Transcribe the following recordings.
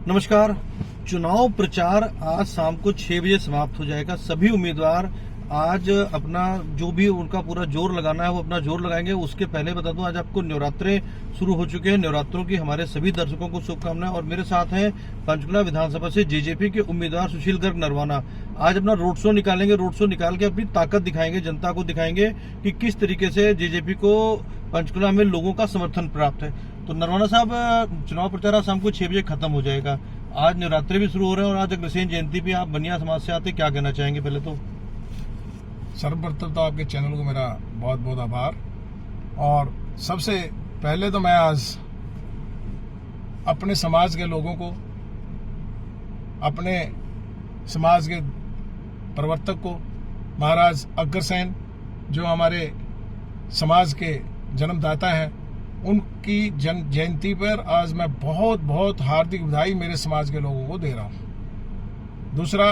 नमस्कार। चुनाव प्रचार आज शाम को 6 बजे समाप्त हो जाएगा। सभी उम्मीदवार आज अपना जो भी उनका पूरा जोर लगाना है वो अपना जोर लगाएंगे। उसके पहले बता दूं, आज आपको नवरात्रे शुरू हो चुके हैं। नवरात्रों की हमारे सभी दर्शकों को शुभकामनाएं। और मेरे साथ हैं पंचकुला विधानसभा से जेजेपी के उम्मीदवार सुशील गर्ग नरवाना। आज अपना रोड शो निकालेंगे। रोड शो निकाल के अपनी ताकत दिखाएंगे, जनता को दिखाएंगे कि किस तरीके से जेजेपी को पंचकुला में लोगों का समर्थन प्राप्त है। तो नरवाना साहब, चुनाव प्रचार आज शाम को 6 बजे खत्म हो जाएगा। आज नवरात्रि भी शुरू हो रहे हैं और आज अग्रसेन जयंती भी। आप बनिया समाज से आते, क्या कहना चाहेंगे? पहले तो सर्वप्रथम तो आपके चैनल को मेरा बहुत बहुत आभार। और सबसे पहले तो मैं आज अपने समाज के लोगों को, अपने समाज के प्रवर्तक को, महाराज अग्रसेन जो हमारे समाज के जन्मदाता हैं, उनकी जयंती पर आज मैं बहुत बहुत हार्दिक बधाई मेरे समाज के लोगों को दे रहा हूं। दूसरा,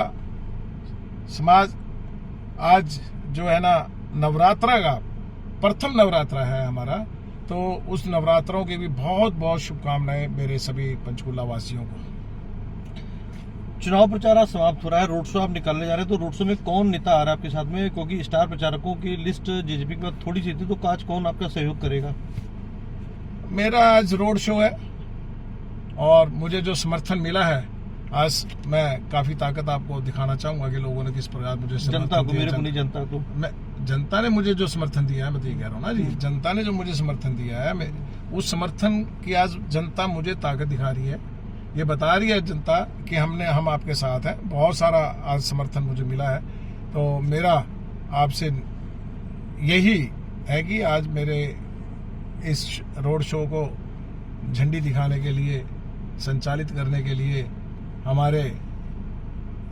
समाज आज जो है ना, नवरात्रा का प्रथम नवरात्रा है हमारा, तो उस नवरात्रों की भी बहुत बहुत शुभकामनाएं मेरे सभी पंचकुला वासियों को। चुनाव प्रचार आज समाप्त हो रहा है, रोड शो आप निकालने जा रहे हैं, तो रोड शो में कौन नेता आ रहा है आपके साथ में? क्योंकि स्टार प्रचारकों की लिस्ट जेजेपी के बाद थोड़ी सी थी, तो आज कौन आपका सहयोग करेगा? मेरा आज रोड शो है और मुझे जो समर्थन मिला है, आज मैं काफी ताकत आपको दिखाना चाहूंगा कि लोगों ने किस प्रकार मुझे जनता को, मेरे को नहीं, जनता को, जनता ने मुझे जो समर्थन दिया है, मैं तो ये कह रहा हूँ ना जी, जनता ने जो मुझे समर्थन दिया है, उस समर्थन की आज जनता मुझे ताकत दिखा रही है। ये बता रही है जनता कि हम आपके साथ हैं। बहुत सारा आज समर्थन मुझे मिला है। तो मेरा आपसे यही है कि आज मेरे इस रोड शो को झंडी दिखाने के लिए, संचालित करने के लिए हमारे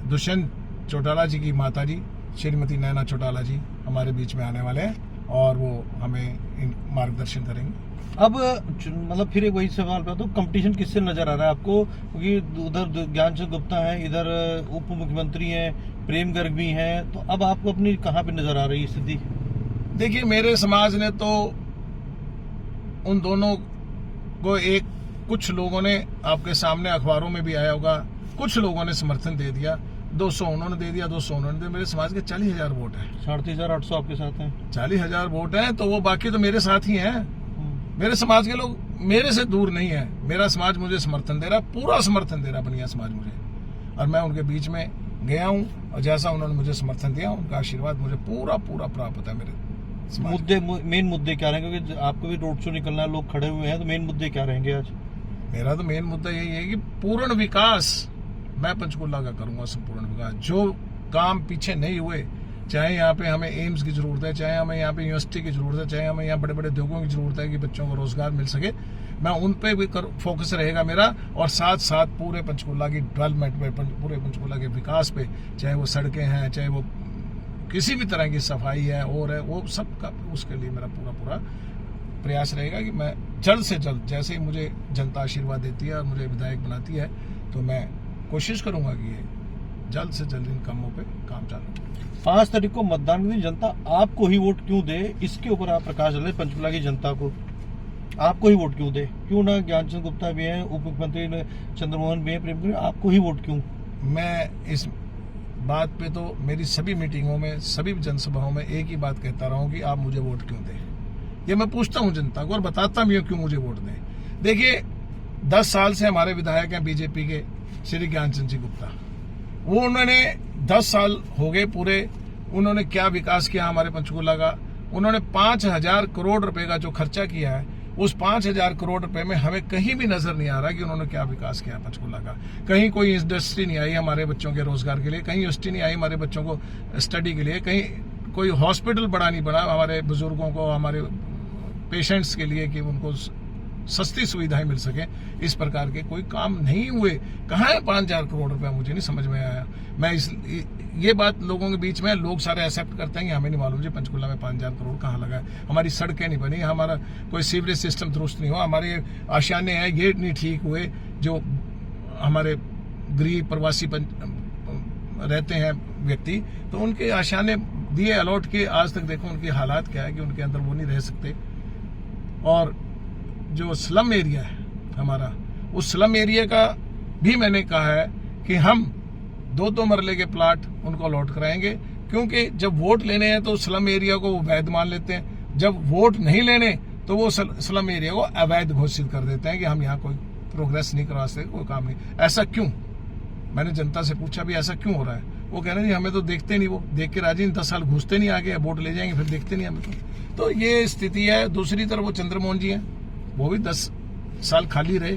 दुष्यंत चौटाला जी की माता जी श्रीमती नैना चौटाला जी हमारे बीच में आने वाले हैं और वो हमें मार्गदर्शन करेंगे। अब मतलब फिर वही सवाल पे, तो कंपटीशन किससे नजर आ रहा है आपको? क्योंकि उधर ज्ञानचंद गुप्ता है, इधर उप मुख्यमंत्री हैं, प्रेम गर्ग भी हैं, तो अब आपको अपनी कहाँ पे नजर आ रही है स्थिति? देखिए, मेरे समाज ने तो उन दोनों को कुछ लोगों ने, आपके सामने अखबारों में भी आया होगा, कुछ लोगों ने समर्थन दे दिया। 200 उन्होंने दे दिया, 200 उन्होंने दे। मेरे समाज के 40,000 वोट है, 38,800 आपके साथ हैं। 40,000 वोट है, तो वो बाकी तो मेरे साथ ही हैं। मेरे समाज के लोग मेरे से दूर नहीं है। मेरा समाज मुझे समर्थन दे रहा, पूरा समर्थन दे रहा बनिया समाज मुझे, और मैं उनके बीच में गया हूँ और जैसा उन्होंने मुझे समर्थन दिया, उनका आशीर्वाद मुझे पूरा पूरा प्राप्त है। मेरे मेन मुद्दे क्या रहेंगे? क्योंकि आपको भी रोड शो निकलना है, लोग खड़े हुए हैं, तो मेन मुद्दे क्या रहेंगे आज? मेरा तो मेन मुद्दा यही है कि पूर्ण विकास मैं पंचकुला का करूंगा, संपूर्ण विकास। जो काम पीछे नहीं हुए, चाहे यहाँ पे हमें एम्स की जरूरत है, चाहे हमें यहाँ पे यूनिवर्सिटी की जरूरत है, चाहे हमें यहाँ बड़े बड़े उद्योगों की जरूरत है कि बच्चों को रोजगार मिल सके, मैं उन पे भी फोकस रहेगा मेरा। और साथ साथ पूरे पंचकुला की डेवलपमेंट पे, पूरे पंचकुला के विकास पे, चाहे वो सड़कें हैं, चाहे वो किसी भी तरह की सफाई है और है, वो सब का, उसके लिए मेरा पूरा पूरा प्रयास रहेगा कि मैं जल्द से जल्द, जैसे ही मुझे जनता आशीर्वाद देती है और मुझे विधायक बनाती है, तो मैं कोशिश करूंगा कि ये जल्द से जल्द इन कामों पे काम चालू। 5 तारीख को मतदान के दिन जनता आपको ही वोट क्यों दे, इसके ऊपर आप प्रकाश डालें। पंचकुला की जनता को आपको ही वोट क्यों दे? क्यों ना ज्ञानचंद गुप्ता भी हैं, उप मुख्यमंत्री चंद्रमोहन भी हैं, प्रेम गर्ग, आपको ही वोट क्यों? मैं इस बात पे तो मेरी सभी मीटिंगों में, सभी जनसभाओं में एक ही बात कहता रहा हूं कि आप मुझे वोट क्यों दें। ये मैं पूछता हूं जनता को और बताता भी हूं क्यों मुझे वोट दें। देखिए, 10 साल से हमारे विधायक हैं बीजेपी के श्री ज्ञानचंद जी गुप्ता। वो उन्होंने 10 साल हो गए पूरे, उन्होंने क्या विकास किया हमारे पंचकुला का? उन्होंने 5,000 करोड़ रुपए का जो खर्चा किया है, उस 5,000 करोड़ रुपए में हमें कहीं भी नजर नहीं आ रहा कि उन्होंने क्या विकास किया पंचकुला का। कहीं कोई इंडस्ट्री नहीं आई हमारे बच्चों के रोजगार के लिए, कहीं यूनिवर्सिटी नहीं आई हमारे बच्चों को स्टडी के लिए, कहीं कोई हॉस्पिटल बड़ा नहीं बना हमारे बुजुर्गों को, हमारे पेशेंट्स के लिए कि उनको सस्ती सुविधाएं मिल सके। इस प्रकार के कोई काम नहीं हुए। कहाँ है 5,000 करोड़ रुपया? मुझे नहीं समझ में आया। मैं ये बात लोगों के बीच में, लोग सारे एक्सेप्ट करते हैं कि हमें नहीं मालूम जी पंचकुला में 5,000 करोड़ कहाँ लगा है। हमारी सड़कें नहीं बनी, हमारा कोई सीवरेज सिस्टम दुरुस्त नहीं हुआ, हमारे आशियाने हैं ये नहीं ठीक हुए, जो हमारे गरीब प्रवासी रहते हैं व्यक्ति, तो उनके आशियाने दिए अलॉट किए, आज तक देखो उनके हालात क्या है कि उनके अंदर वो नहीं रह सकते। और जो स्लम एरिया है हमारा, उस स्लम एरिया का भी मैंने कहा है कि हम 2-2 मरले के प्लाट उनको अलॉट कराएंगे, क्योंकि जब वोट लेने हैं तो स्लम एरिया को वो वैध मान लेते हैं, जब वोट नहीं लेने तो वो स्लम एरिया को अवैध घोषित कर देते हैं कि हम यहाँ कोई प्रोग्रेस नहीं करवा सकते, कोई काम नहीं। ऐसा क्यों? मैंने जनता से पूछा भी ऐसा क्यों हो रहा है? वो कह रहे हैं हमें तो देखते नहीं, वो देख के राजी 10 साल घुसते नहीं आगे, वोट ले जाएंगे फिर देखते नहीं हमें तो ये स्थिति है। दूसरी तरफ वो चंद्रमोहन जी हैं, वो भी 10 साल खाली रहे,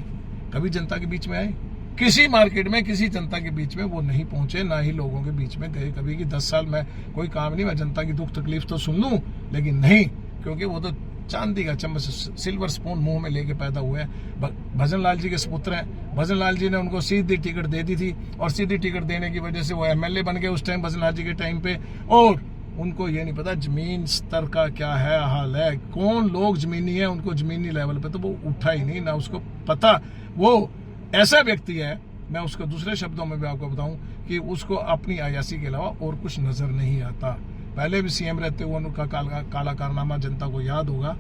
कभी जनता के बीच में आए? किसी मार्केट में किसी जनता के बीच में वो नहीं पहुंचे, ना ही लोगों के बीच में गए कभी कि 10 साल में कोई काम नहीं, मैं जनता की दुख तकलीफ तो सुन लूं, लेकिन नहीं, क्योंकि वो तो चांदी का चम्मच सिल्वर स्पून मुंह में लेके पैदा हुए हैं। भजन लाल जी के सपुत्र हैं, भजन लाल जी ने उनको सीधी टिकट दे दी थी और सीधी टिकट देने की वजह से वो एमएलए बन गए उस टाइम भजन लाल जी के टाइम पे, और उनको ये नहीं पता जमीन स्तर का क्या है हाल है, कौन लोग जमीनी है, उनको जमीनी लेवल पे तो वो उठा ही नहीं, ना उसको पता। वो ऐसा व्यक्ति है, मैं उसको दूसरे शब्दों में भी आपको बताऊं कि उसको अपनी अयासी के अलावा और कुछ नजर नहीं आता। पहले भी सीएम रहते हुए उनका काला कारनामा जनता को याद होगा,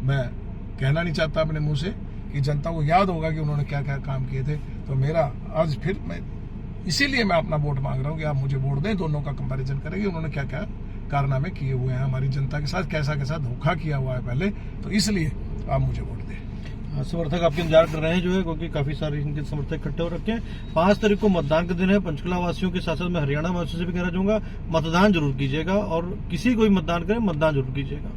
मैं कहना नहीं चाहता अपने मुंह से कि जनता को याद होगा कि उन्होंने क्या क्या काम किए थे। तो मेरा आज फिर मैं इसीलिए मैं अपना वोट मांग रहा हूँ कि आप मुझे वोट दें, दोनों का कंपैरिजन करेंगे उन्होंने क्या क्या कारनामे किए हुए हैं हमारी जनता के साथ, कैसा कैसा धोखा किया हुआ है पहले, तो इसलिए आप मुझे वोट दें। समर्थक आपके इंतजार कर रहे हैं जो है, क्योंकि काफी सारे इनके समर्थक इकट्ठे हो रखे हैं। 5 तारीख को मतदान का दिन है। पंचकुला वासियों के साथ साथ मैं हरियाणा वासियों से भी कहना चाहूंगा, मतदान जरूर कीजिएगा, और किसी को भी मतदान करें, मतदान जरूर कीजिएगा।